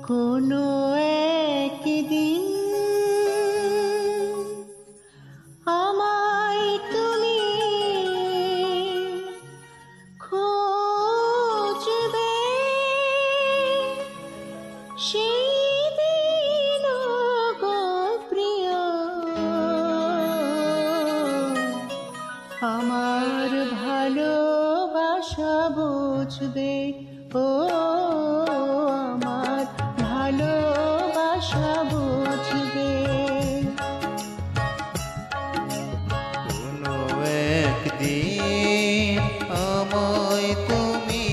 কোনো একদিন আমায় তুমি খুঁজবে, সেই দিন গো প্রিয় আমার ভালোবাসা বুঝবে। ও আমার ভালোবাসা বুঝবে। কোনো একদিন আমায় তুমি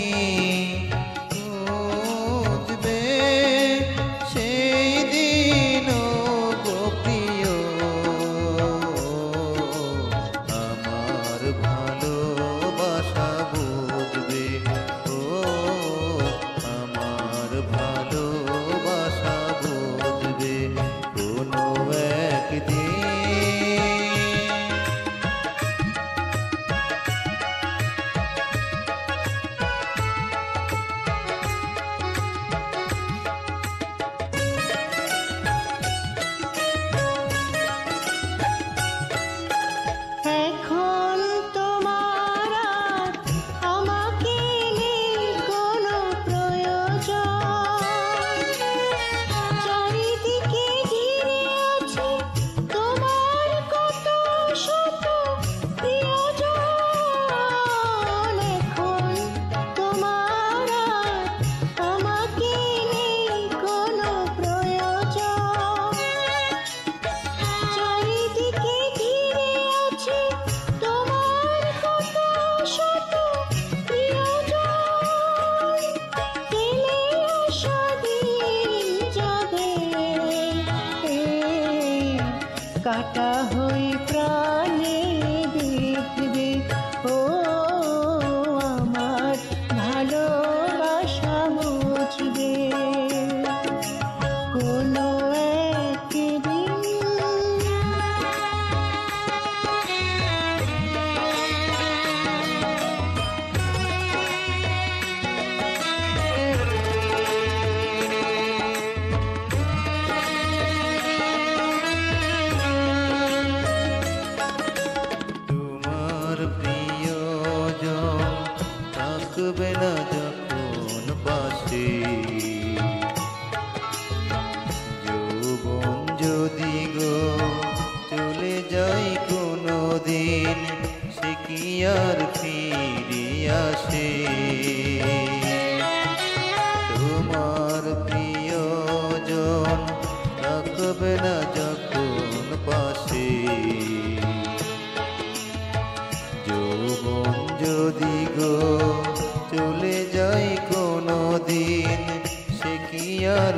খুঁজবে, সেই দিন গো প্রিয় আমার ভালোবাসা বুঝবে। ও আমার ভালোবাসা বুঝবে কোনো একদিন। এখন তোমার আর আমাকে নেই কোনো প্রয়োজন, চারিদিকে ঘিরে আছে তোমার কত শত প্রিয়জন। এখন তোমার আর আমাকে নেই কোনো প্রয়োজন, চারিদিকে ঘিরে আছে তোমার কত শত প্রিয়জন। ফেলে আসা দিন যাবে, কাটা হয়ে প্রাণে দেখবে। ও আমার ভালোবাসা বুঝবে কোনো একদিন। তোমার প্রিয়জন থাকবে না যখন পাশে, যৌবন যদি গো চলে যায় কোনো দিন, সে কি আর ফিরে আসে? তোমার প্রিয়জন থাকবে না যখন পাশে, যৌবন যদি গো চলে যায় কোনো দিন, সে কি আর